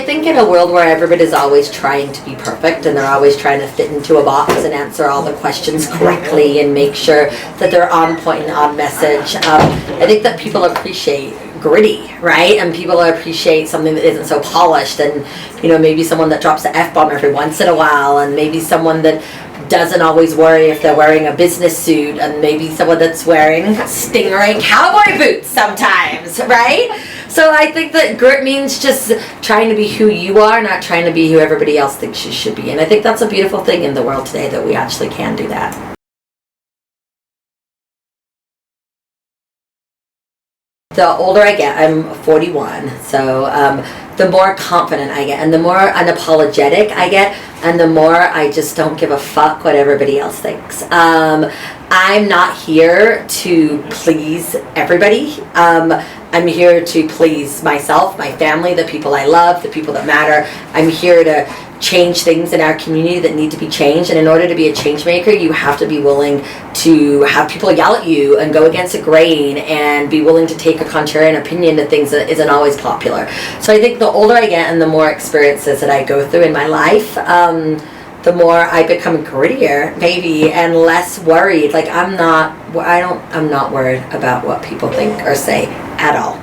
I think in a world where everybody's always trying to be perfect and they're always trying to fit into a box and answer all the questions correctly and make sure that they're on point and on message, I think that people appreciate gritty, right? And people appreciate something that isn't so polished, and maybe someone that drops the F-bomb every once in a while, and maybe someone that doesn't always worry if they're wearing a business suit, and maybe someone that's wearing stingray cowboy boots sometimes, right? So I think that grit means just trying to be who you are, not trying to be who everybody else thinks you should be. And I think that's a beautiful thing in the world today, that we actually can do that. The older I get, I'm 41, so the more confident I get, and the more unapologetic I get, and the more I just don't give a fuck what everybody else thinks. I'm not here to please everybody. I'm here to please myself, my family, the people I love, the people that matter. I'm here to change things in our community that need to be changed, and in order to be a change maker, you have to be willing to have people yell at you and go against the grain, and be willing to take a contrarian opinion to things that isn't always popular. So I think the older I get and the more experiences that I go through in my life, the more I become grittier, maybe, and less worried. Like I'm not worried about what people think or say at all.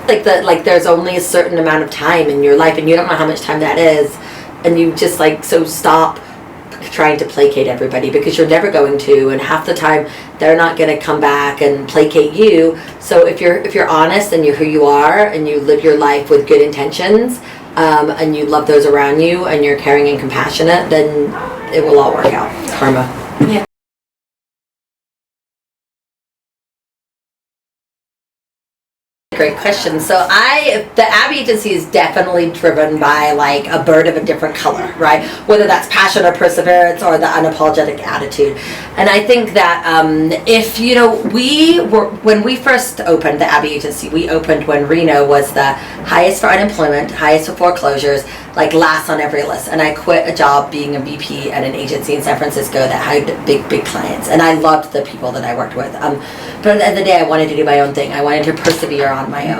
Like there's only a certain amount of time in your life, and you don't know how much time that is, and you just so stop trying to placate everybody, because you're never going to, and half the time they're not going to come back and placate you. So if you're honest and you're who you are, and you live your life with good intentions, and you love those around you, and you're caring and compassionate, then it will all work out. Karma. Yeah. Great question. So the Abbi agency is definitely driven by a bird of a different color, right? Whether that's passion or perseverance or the unapologetic attitude. And I think that when we first opened the Abbi agency, we opened when Reno was the highest for unemployment, highest for foreclosures, last on every list. And I quit a job being a VP at an agency in San Francisco that had big clients, and I loved the people that I worked with. But at the end of the day, I wanted to do my own thing. I wanted to persevere on my own.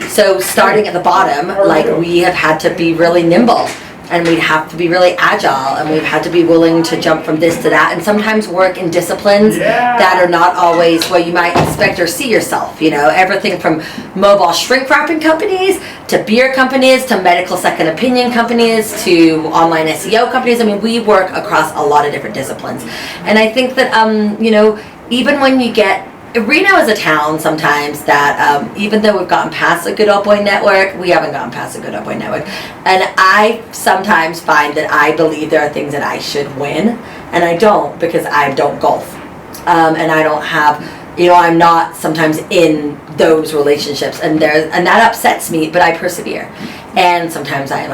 So starting at the bottom, we have had to be really nimble, and we'd have to be really agile, and we've had to be willing to jump from this to that, and sometimes work in disciplines that are not always where you might expect or see yourself. Everything from mobile shrink wrapping companies to beer companies to medical second opinion companies to online SEO companies. I mean, we work across a lot of different disciplines. And I think that, even when you get Reno is a town sometimes that even though we've gotten past the good old boy network, we haven't gotten past the good old boy network. And I sometimes find that I believe there are things that I should win, and I don't, because I don't golf. And I don't have, I'm not sometimes in those relationships, and that upsets me, but I persevere. And sometimes I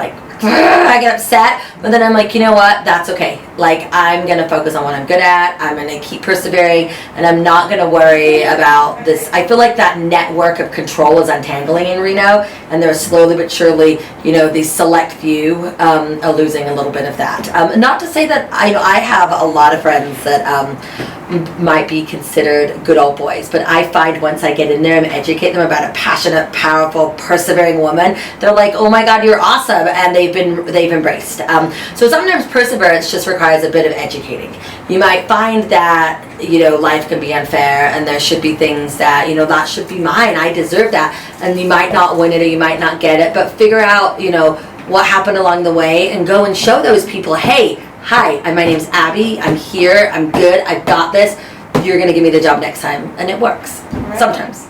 get upset, but then I'm like, you know what, that's okay. I'm going to focus on what I'm good at. I'm going to keep persevering, and I'm not going to worry about this. I feel like that network of control is untangling in Reno, and they're slowly but surely, the select few are losing a little bit of that. Not to say that, I have a lot of friends that might be considered good old boys, but I find once I get in there and educate them about a passionate, powerful, persevering woman, they're like, oh my God, you're awesome, and they've embraced. So sometimes perseverance just requires a bit of educating. You might find that life can be unfair, and there should be things that that should be mine, I deserve that, and you might not win it or you might not get it, but figure out what happened along the way, and go and show those people, hey, hi, my name's Abbi, I'm here, I'm good, I've got this, you're going to give me the job next time. And it works sometimes.